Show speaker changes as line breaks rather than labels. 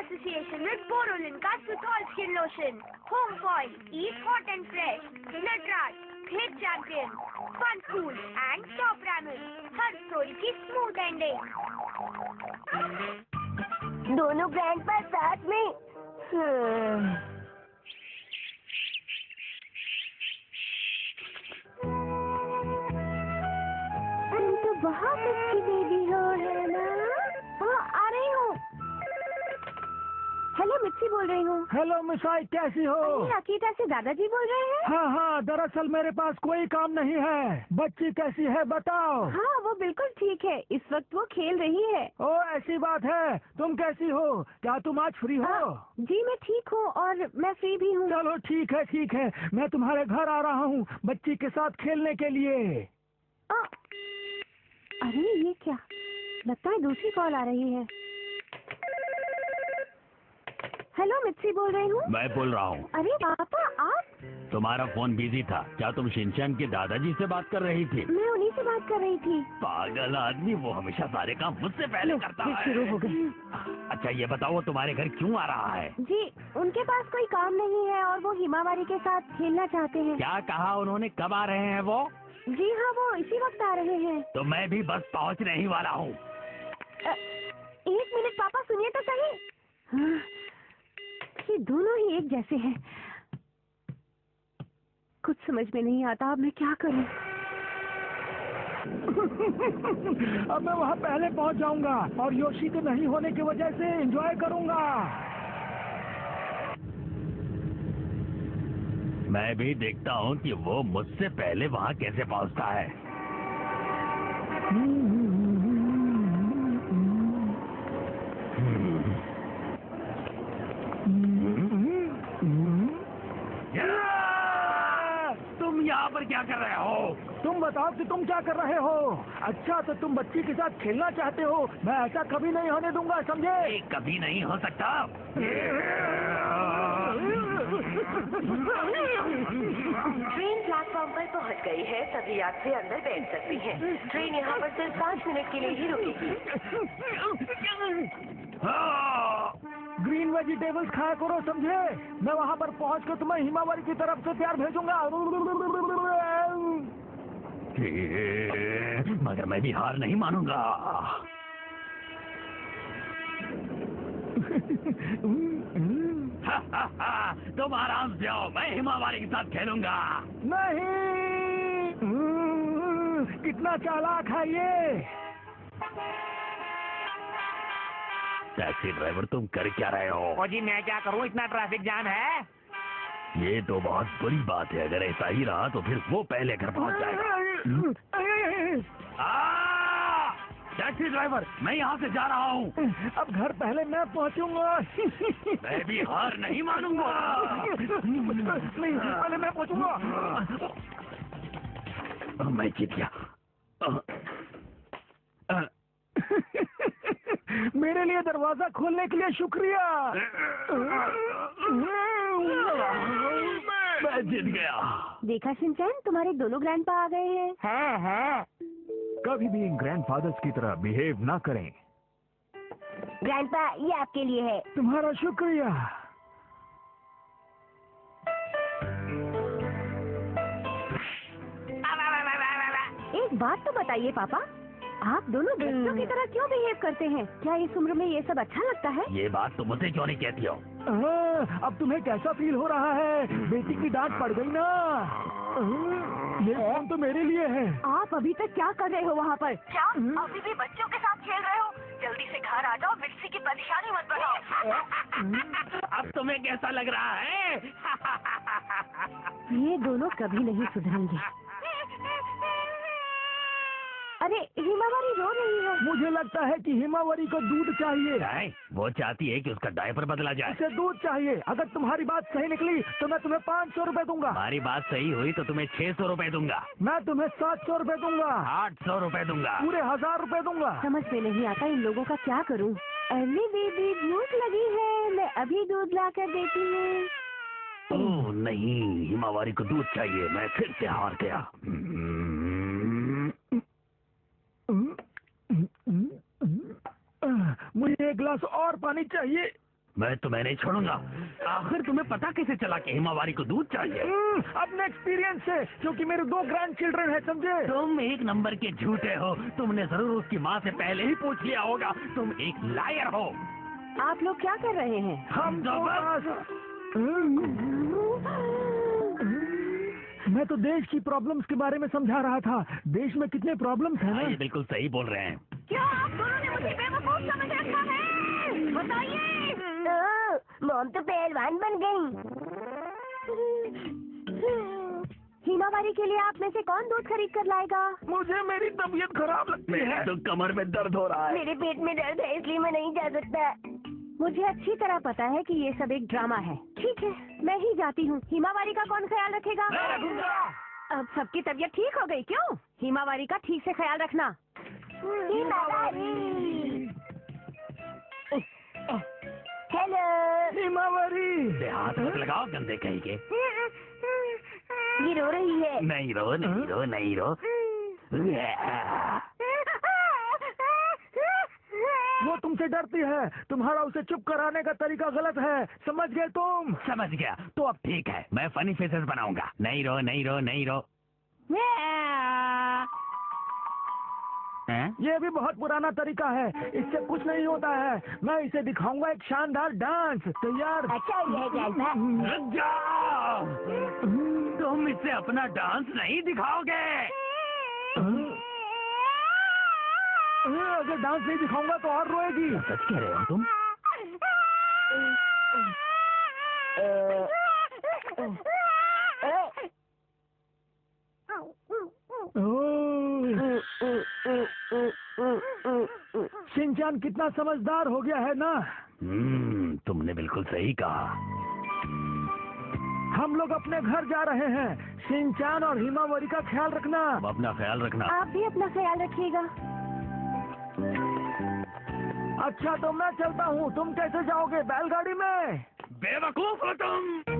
association with Borolin Suthol Skin Lotion. Home Foil, eat hot and fresh. Natraj, Hit Champion. Fun School and Top Ramen. Her story की smooth ending. दोनों grandpa साथ में। तो बहुत अच्छी baby हो, है ना? हाँ, आ रही हूँ। हेलो, मिर्ची बोल रही हूँ।
हेलो मिसाई, कैसी हो?
अकीता से दादाजी बोल रहे हैं?
हाँ हाँ, दरअसल मेरे पास कोई काम नहीं है। बच्ची कैसी है बताओ।
हाँ, वो बिल्कुल ठीक है। इस वक्त वो खेल रही है।
ओ, ऐसी बात है। तुम कैसी हो? क्या तुम आज फ्री हो?
जी, मैं ठीक हूँ और मैं फ्री भी हूँ।
चलो ठीक है ठीक है, मैं तुम्हारे घर आ रहा हूँ बच्ची के साथ खेलने के लिए।
अरे ये क्या, लगता है दूसरी कॉल आ रही है। हेलो, मिर्ची बोल रही हूँ।
मैं बोल रहा हूँ।
अरे पापा, आप?
तुम्हारा फोन बिजी था क्या? तुम शिनचैन के दादाजी से बात कर रही थी?
मैं उन्हीं से बात कर रही थी।
पागल आदमी, वो हमेशा सारे काम मुझसे पहले करता है।
शुरू हो गई।
अच्छा ये बताओ, वो तुम्हारे घर क्यों आ रहा है?
जी, उनके पास कोई काम नहीं है और वो हिमावारी के साथ खेलना चाहते हैं।
क्या कहा उन्होंने? कब आ रहे हैं वो?
जी हाँ, वो इसी वक्त आ रहे हैं।
तो मैं भी बस पहुँचने ही वाला हूँ।
एक मिनट पापा, सुनिए तो सही। हाँ, ये दोनों ही एक जैसे हैं। कुछ समझ में नहीं आता, अब मैं क्या करूं?
अब मैं वहाँ पहले पहुँच जाऊंगा और योशी के नहीं होने की वजह से एंजॉय करूंगा।
मैं भी देखता हूँ कि वो मुझसे पहले वहाँ कैसे पहुँचता है। तुम यहाँ पर क्या कर रहे हो?
तुम बताओ कि तुम क्या कर रहे हो? अच्छा, तो तुम बच्ची के साथ खेलना चाहते हो? मैं ऐसा कभी नहीं होने दूंगा, समझे?
ये कभी नहीं हो सकता।
ट्रेन प्लेटफॉर्म पर पहुंच गई है। सभी यात्री अंदर बैठ सकती हैं। ट्रेन यहाँ पर सिर्फ 5 मिनट के लिए ही रुकेगी।
ग्रीन वेजिटेबल्स खाया करो, समझे? मैं वहाँ पर पहुँच कर तुम्हें हिमावरी की तरफ से प्यार भेजूंगा।
मगर मैं भी हार नहीं मानूंगा। तुम आराम से आओ, मैं हिमावारी के साथ खेलूंगा।
नहीं, कितना चालाक है ये।
टैक्सी ड्राइवर, तुम कर क्या रहे हो?
ओ जी, मैं क्या करूं, इतना ट्रैफिक जाम है।
ये तो बहुत बुरी बात है। अगर ऐसा ही रहा तो फिर वो पहले घर पहुंच जाएगा। टैक्सी ड्राइवर, मैं यहाँ से जा रहा हूँ।
अब घर पहले मैं पहुँचूंगा।
मैं भी हार नहीं मानूंगा।
नहीं, पहले मैं पहुँचूंगा।
मैं जीत गया।
मेरे लिए दरवाजा खोलने के लिए शुक्रिया।
मैं जीत गया।
देखा शिनचैन, तुम्हारे दोनों ग्रैंडपा आ गए हैं।
हाँ।
कभी भी ग्रैंडफादर्स की तरह बिहेव ना करें।
ग्रैंडपा, ये आपके लिए है।
तुम्हारा शुक्रिया।
एक बात तो बताइए पापा, आप दोनों बच्चों की तरह क्यों बिहेव करते हैं? क्या इस उम्र में ये सब अच्छा लगता है?
ये बात तुम मुझसे क्यों नहीं कहती हो?
अब तुम्हें कैसा फील हो रहा है? बेटी की डांट पड़ गई ना। ये फोन तो मेरे लिए है।
आप अभी तक क्या कर रहे हो वहाँ पर?
क्या अभी भी बच्चों के साथ खेल रहे हो? जल्दी से घर आ जाओ, मिर्ची की परेशानी मत बढ़ाओ।
अब तुम्हें कैसा लग रहा है?
ये दोनों कभी नहीं सुधरेंगे। अरे, हिमावारी रो रही है।
मुझे लगता है कि हिमावरी को दूध चाहिए।
नहीं, वो चाहती है कि उसका डायपर बदला जाए।
उसे दूध चाहिए। अगर तुम्हारी बात सही निकली तो मैं तुम्हें 500 रुपए दूंगा।
हमारी बात सही हुई तो तुम्हें 600 रुपए दूंगा।
मैं तुम्हें 700 रुपए दूंगा।
800 रुपए दूंगा।
पूरे 1000 रुपए दूंगा।
समझ में नहीं आता इन लोगों का क्या करूं। अरे बेबी, भूख लगी है, मैं अभी दूध ला कर देती हूँ।
ओह नहीं, हिमावारी को दूध चाहिए। मैं फिर से हार गया।
मुझे एक गिलास और पानी चाहिए।
मैं तुम्हें नहीं छोड़ूंगा। आखिर तुम्हें पता कैसे चला कि हिमावारी को दूध चाहिए?
अपने एक्सपीरियंस से, क्योंकि मेरे 2 ग्रैंड चिल्ड्रन है, समझे?
तुम एक नंबर के झूठे हो। तुमने जरूर उसकी माँ से पहले ही पूछ लिया होगा। तुम एक लायर हो।
आप लोग क्या कर रहे हैं?
हम तो बस मैं तो देश की प्रॉब्लम्स के बारे में समझा रहा था। देश में कितने प्रॉब्लम्स हैं
हाँ,
ना।
ये बिल्कुल सही बोल रहे हैं।
क्या आप दोनों ने मुझे बेवकूफ समझ रखा है? बताइए। मॉम तो पहलवान बन गई। हिमावारी के लिए आप में से कौन दूध खरीद कर लाएगा?
मुझे मेरी तबीयत खराब लगती है।
तो कमर में दर्द हो रहा है।
मेरे पेट में दर्द है, इसलिए मैं नहीं जा सकता।
मुझे अच्छी तरह पता है कि ये सब एक ड्रामा है। ठीक है, मैं ही जाती हूँ। हिमावारी का कौन ख्याल रखेगा?
मैं रखूंगा।
अब सबकी तबीयत ठीक हो गई क्यों? हिमावारी का ठीक से ख्याल रखना।
हिमावारी। हेलो।
हिमावारी।
हाथ मत लगाओ गंदे कहीं के।
ये रो रही है।
नहीं रो, नहीं रो, नहीं रो।
वो तुमसे डरती है। तुम्हारा उसे चुप कराने का तरीका गलत है, समझ गए तुम?
समझ गया। तो अब ठीक है, मैं फनी फेसेस बनाऊंगा। नहीं रो, नहीं रो, नहीं रो। हैं?
ये भी बहुत पुराना तरीका है, इससे कुछ नहीं होता है। मैं इसे दिखाऊंगा एक शानदार डांस। तैयार?
अच्छा ये जैसा।
रुक जाओ। तुम इससे अपना डांस नहीं दिखाओगे।
अगर डांस नहीं दिखाऊंगा तो और रोएगी।
सच कह रहे हो तुम?
शिनचान कितना समझदार हो गया है ना।
तुमने बिल्कुल सही कहा।
हम लोग अपने घर जा रहे हैं। शिनचान और हिमावरी का ख्याल रखना।
अब अपना ख्याल रखना।
आप भी अपना ख्याल रखिएगा।
अच्छा तो मैं चलता हूँ, तुम कैसे जाओगे? बैलगाड़ी में?
बेवकूफ हो तुम।